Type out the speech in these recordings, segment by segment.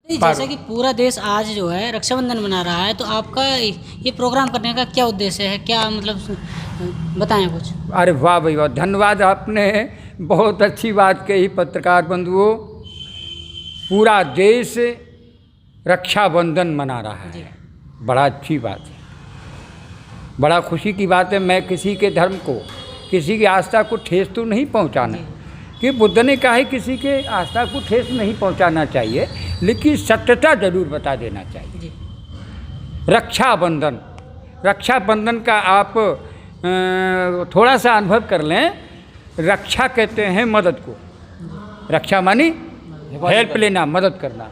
जैसा कि पूरा देश आज जो है रक्षाबंधन मना रहा है, तो आपका ये प्रोग्राम करने का क्या उद्देश्य है, क्या मतलब बताएं कुछ। अरे वाह भाई वाह, धन्यवाद, आपने बहुत अच्छी बात कही। पत्रकार बंधुओं, पूरा देश रक्षाबंधन मना रहा है, बड़ा अच्छी बात है, बड़ा खुशी की बात है। मैं किसी के धर्म को, किसी की आस्था को ठेस तो नहीं पहुंचाना, कि बुद्ध ने कहा है किसी के आस्था को ठेस नहीं पहुंचाना चाहिए, लेकिन सत्यता जरूर बता देना चाहिए। रक्षाबंधन, रक्षाबंधन का आप थोड़ा सा अनुभव कर लें। रक्षा कहते हैं मदद को, रक्षा मानी हेल्प लेना, मदद करना,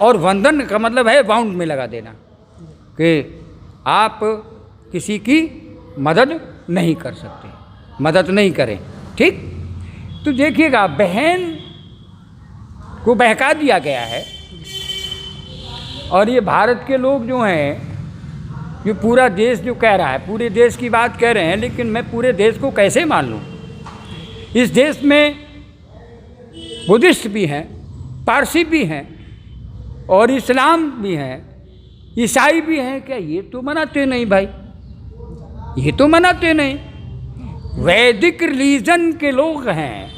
और बंधन का मतलब है बाउंड में लगा देना, कि आप किसी की मदद नहीं कर सकते, मदद नहीं करें, ठीक। तो देखिएगा, बहन को बहका दिया गया है, और ये भारत के लोग जो हैं, ये पूरा देश जो कह रहा है, पूरे देश की बात कह रहे हैं, लेकिन मैं पूरे देश को कैसे मान लूँ? इस देश में बुद्धिस्ट भी हैं, पारसी भी हैं, और इस्लाम भी हैं, ईसाई भी हैं। क्या ये तो मनाते नहीं भाई, ये तो मनाते नहीं। वैदिक रिलीजन के लोग हैं,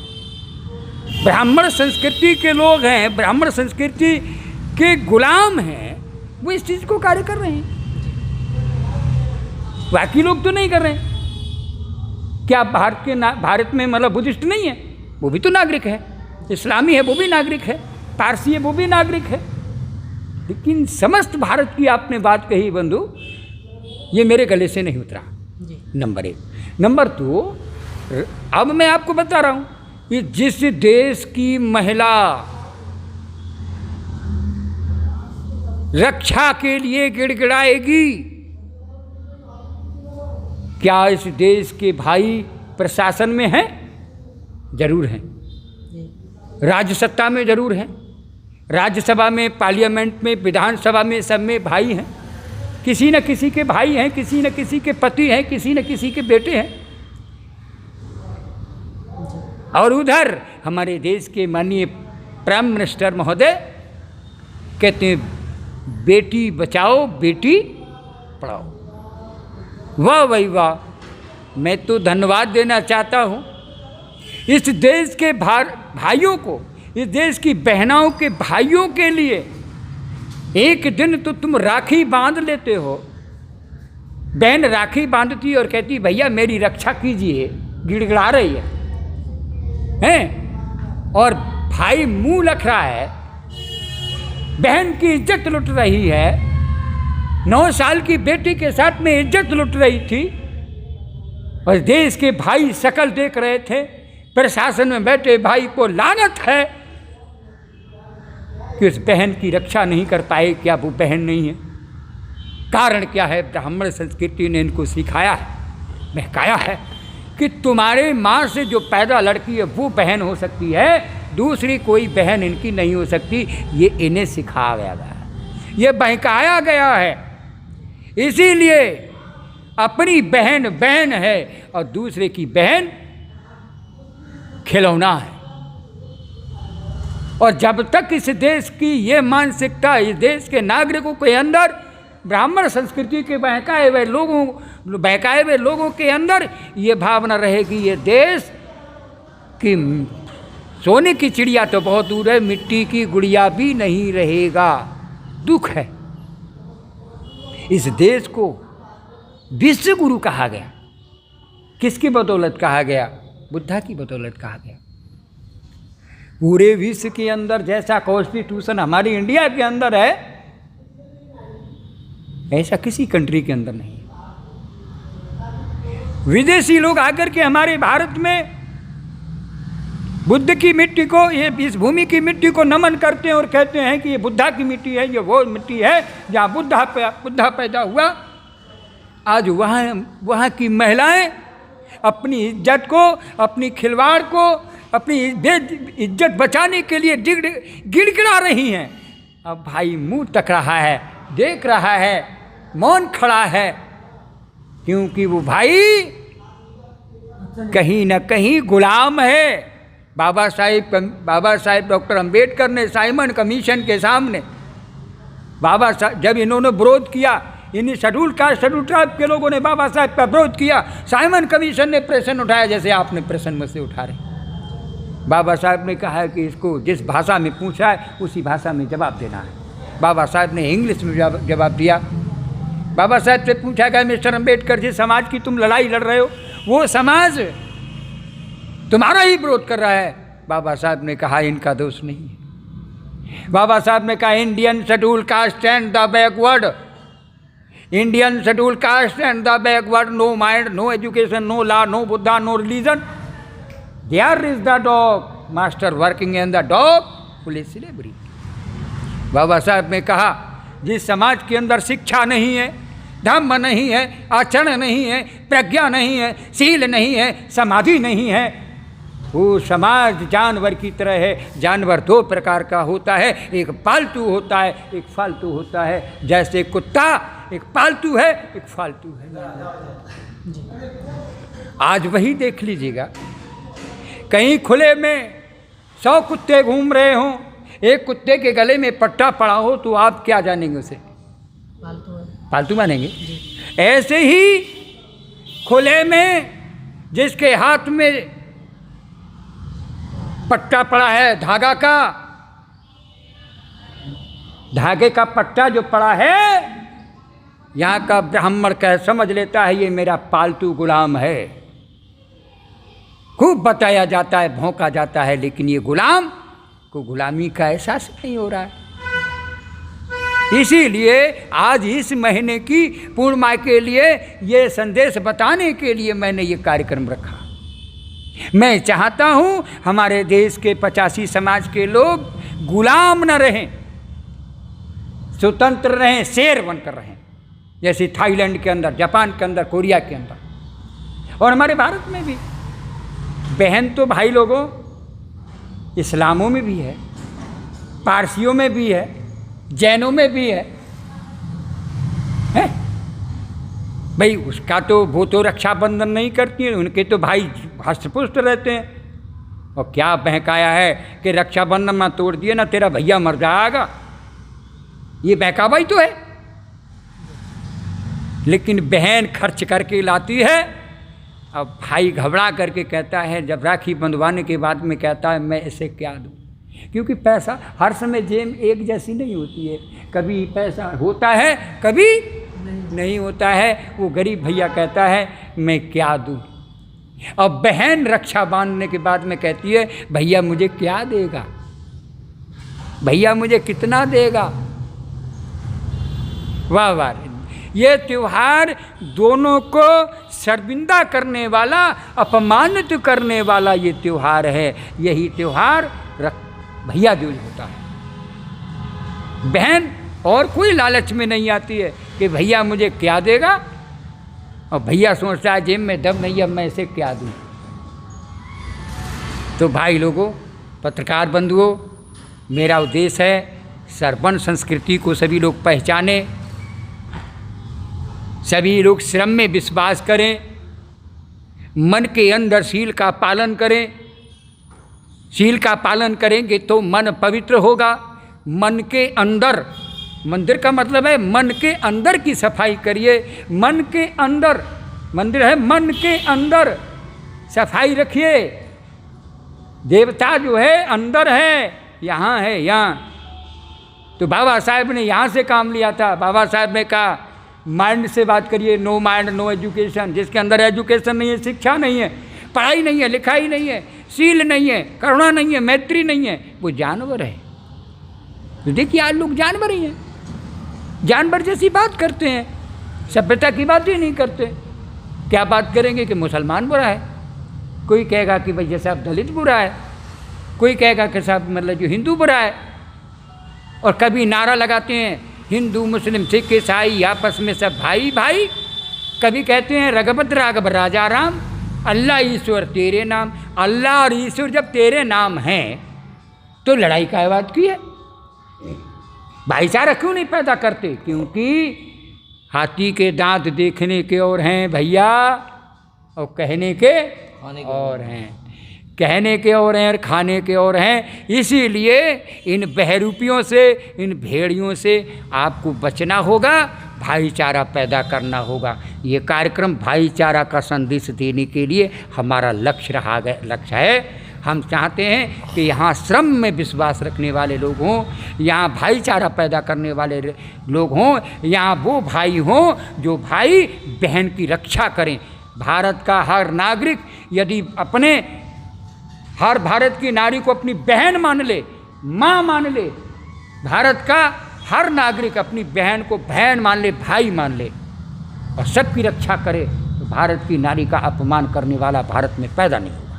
ब्राह्मण संस्कृति के लोग हैं, ब्राह्मण संस्कृति के गुलाम हैं, वो इस चीज़ को कार्य कर रहे हैं, बाकी लोग तो नहीं कर रहे हैं। क्या भारत में मतलब बुद्धिस्ट नहीं है? वो भी तो नागरिक है, इस्लामी है वो भी नागरिक है, पारसी है वो भी नागरिक है। लेकिन समस्त भारत की आपने बात कही बंधु, ये मेरे गले से नहीं उतरा, नंबर 1। नंबर 2, अब मैं आपको बता रहा हूँ कि जिस देश की महिला रक्षा के लिए गिड़गिड़ाएगी, क्या इस देश के भाई प्रशासन में हैं? जरूर हैं, राज्य सत्ता में जरूर हैं, राज्यसभा में, पार्लियामेंट में, विधानसभा में, सब में भाई हैं। किसी न किसी के भाई हैं, किसी न किसी के पति हैं, किसी न किसी के बेटे हैं। और उधर हमारे देश के माननीय प्राइम मिनिस्टर महोदय कहते हैं बेटी बचाओ बेटी पढ़ाओ। वाह भाई वाह, मैं तो धन्यवाद देना चाहता हूँ इस देश के भाइयों को, इस देश की बहनों के भाइयों के लिए। एक दिन तो तुम राखी बांध लेते हो, बहन राखी बांधती और कहती भैया मेरी रक्षा कीजिए, गिड़गिड़ा रही हैं, और भाई मुंह लख रहा है, बहन की इज्जत लुट रही है, 9 साल की बेटी के साथ में इज्जत लुट रही थी, और देश के भाई शकल देख रहे थे। प्रशासन में बैठे भाई को लानत है कि उस बहन की रक्षा नहीं कर पाए। क्या वो बहन नहीं है? कारण क्या है? ब्राह्मण संस्कृति ने इनको सिखाया है, बहकाया है कि तुम्हारे माँ से जो पैदा लड़की है वो बहन हो सकती है, दूसरी कोई बहन इनकी नहीं हो सकती। ये इन्हें सिखाया गया है, ये बहकाया गया है। इसीलिए अपनी बहन बहन है और दूसरे की बहन खिलौना है। और जब तक इस देश की ये मानसिकता इस देश के नागरिकों के अंदर, ब्राह्मण संस्कृति के बहकाए हुए लोगों के अंदर ये भावना रहेगी, ये देश की सोने की चिड़िया तो बहुत दूर है, मिट्टी की गुड़िया भी नहीं रहेगा। दुख है। इस देश को विश्व गुरु कहा गया। किसकी बदौलत कहा गया? बुद्धा की बदौलत कहा गया। पूरे विश्व के अंदर जैसा कॉन्स्टिट्यूशन हमारी इंडिया के अंदर है, ऐसा किसी कंट्री के अंदर नहीं है। विदेशी लोग आकर के हमारे भारत में बुद्ध की मिट्टी को, ये इस भूमि की मिट्टी को नमन करते हैं और कहते हैं कि ये बुद्धा की मिट्टी है, ये वो मिट्टी है जहाँ बुद्धा पैदा हुआ। आज वहाँ की महिलाएं अपनी इज्जत को, अपनी खिलवाड़ को, अपनी इज्जत बचाने के लिए गिड़गिड़ा रही हैं। अब भाई मुंह तक रहा है, देख रहा है, मौन खड़ा है, क्योंकि वो भाई कहीं न कहीं गुलाम है, बाबा साहेब डॉक्टर अंबेडकर ने साइमन कमीशन के सामने जब इन्होंने विरोध किया, इन्हीं शेड्यूल कास्ट शेड्यूल ट्राइब के लोगों ने बाबा साहेब का विरोध किया, साइमन कमीशन ने प्रश्न उठाया जैसे आपने प्रश्न मुझसे उठा रहे। बाबा साहब ने कहा है कि इसको जिस भाषा में पूछा है उसी भाषा में जवाब देना है। बाबा साहब ने इंग्लिश में जवाब दिया। बाबा साहब से पूछा गया, मिस्टर अंबेडकर, जिस समाज की तुम लड़ाई लड़ रहे हो वो समाज तुम्हारा ही विरोध कर रहा है। बाबा साहब ने कहा इनका दोष नहीं है। बाबा साहब ने कहा Indian scheduled caste and the backward, Indian scheduled caste and the backward, no mind, no education, no law, no Buddha, no religion, there is the dog master working in the dog police slavery. Baba Saheb ने कहा जिस समाज के अंदर शिक्षा नहीं है, धम्म नहीं है, आचरण नहीं है, प्रज्ञा नहीं है, शील नहीं है, समाधि नहीं है, वो समाज जानवर की तरह है। जानवर दो प्रकार का होता है, एक पालतू होता है, एक फालतू होता है। जैसे कुत्ता एक पालतू है, एक फालतू है। आज वही देख लीजिएगा, कहीं खुले में 100 कुत्ते घूम रहे हों, एक कुत्ते के गले में पट्टा पड़ा हो तो आप क्या जानेंगे? उसे पालतू मानेंगे। ऐसे ही खुले में जिसके हाथ में पट्टा पड़ा है धागे का पट्टा जो पड़ा है, यहाँ का ब्राह्मण कह समझ लेता है ये मेरा पालतू गुलाम है। खूब बताया जाता है, भौंका जाता है, लेकिन ये गुलाम को गुलामी का एहसास नहीं हो रहा है। इसीलिए आज इस महीने की पूर्णिमा के लिए ये संदेश बताने के लिए मैंने ये कार्यक्रम रखा। मैं चाहता हूँ हमारे देश के 85 समाज के लोग गुलाम न रहें, स्वतंत्र रहें, शेर बनकर रहें, जैसे थाईलैंड के अंदर, जापान के अंदर, कोरिया के अंदर, और हमारे भारत में भी। बहन तो भाई लोगों इस्लामों में भी है, पारसियों में भी है, जैनों में भी है भाई। उसका तो वो तो रक्षाबंधन नहीं करती है, उनके तो भाई हष्टपुष्ट रहते हैं। और क्या बहकाया है कि रक्षाबंधन में तोड़ दिए ना तेरा भैया मर जाएगा, ये बहकावा ही तो है। लेकिन बहन खर्च करके लाती है, अब भाई घबरा करके कहता है, जब राखी बंधवाने के बाद में कहता है मैं इसे क्या दूँ, क्योंकि पैसा हर समय जेब एक जैसी नहीं होती है, कभी पैसा होता है कभी नहीं होता है। वो गरीब भैया कहता है मैं क्या दूँ। अब बहन रक्षा बांधने के बाद में कहती है भैया मुझे क्या देगा, भैया मुझे कितना देगा। वाह वाह, ये त्यौहार दोनों को शर्मिंदा करने वाला, अपमानित करने वाला ये त्यौहार है। यही त्यौहार भैया दूज होता है। बहन और कोई लालच में नहीं आती है कि भैया मुझे क्या देगा, और भैया सोचता है जेब में दम नहीं, अब मैं इसे क्या दूँ। तो भाई लोगों, पत्रकार बंधुओं, मेरा उद्देश्य है सरपन संस्कृति को सभी लोग पहचानें, सभी लोग श्रम में विश्वास करें, मन के अंदर शील का पालन करें। शील का पालन करेंगे तो मन पवित्र होगा। मन के अंदर, मंदिर का मतलब है मन के अंदर की सफाई करिए। मन के अंदर मंदिर है, मन के अंदर सफाई रखिए। देवता जो है अंदर है, यहाँ है, यहाँ। तो बाबा साहब ने यहाँ से काम लिया था। बाबा साहब ने कहा माइंड से बात करिए, नो माइंड नो एजुकेशन। जिसके अंदर एजुकेशन नहीं है, शिक्षा नहीं है, पढ़ाई नहीं है, लिखाई नहीं है, शील नहीं है, करुणा नहीं है, मैत्री नहीं है, वो जानवर है। तो देखिए आज लोग जानवर ही हैं, जानवर जैसी बात करते हैं, सभ्यता की बात ही नहीं करते। क्या बात करेंगे कि मुसलमान बुरा है, कोई कहेगा कि भाई जैसे अब दलित बुरा है, कोई कहेगा कि साहब मतलब जो हिंदू बुरा है। और कभी नारा लगाते हैं हिंदू मुस्लिम सिख ईसाई आपस में सब भाई भाई। कभी कहते हैं रघुपत राघव राजा राम, अल्लाह ईश्वर तेरे नाम। अल्लाह और ईश्वर जब तेरे नाम हैं तो लड़ाई का बात की है। भाईचारा क्यों नहीं पैदा करते? क्योंकि हाथी के दांत देखने के और हैं भैया, और कहने के और हैं। कहने के और हैं और खाने के और हैं। इसीलिए इन बहरूपियों से, इन भेड़ियों से आपको बचना होगा, भाईचारा पैदा करना होगा। ये कार्यक्रम भाईचारा का संदेश देने के लिए हमारा लक्ष्य है। हम चाहते हैं कि यहाँ श्रम में विश्वास रखने वाले लोग हों, यहाँ भाईचारा पैदा करने वाले लोग हों, यहाँ वो भाई हों जो भाई बहन की रक्षा करें। भारत का हर नागरिक यदि हर भारत की नारी को अपनी बहन मान ले, माँ मान ले, भारत का हर नागरिक अपनी बहन को बहन मान ले, भाई मान ले और सबकी रक्षा करे, तो भारत की नारी का अपमान करने वाला भारत में पैदा नहीं होगा।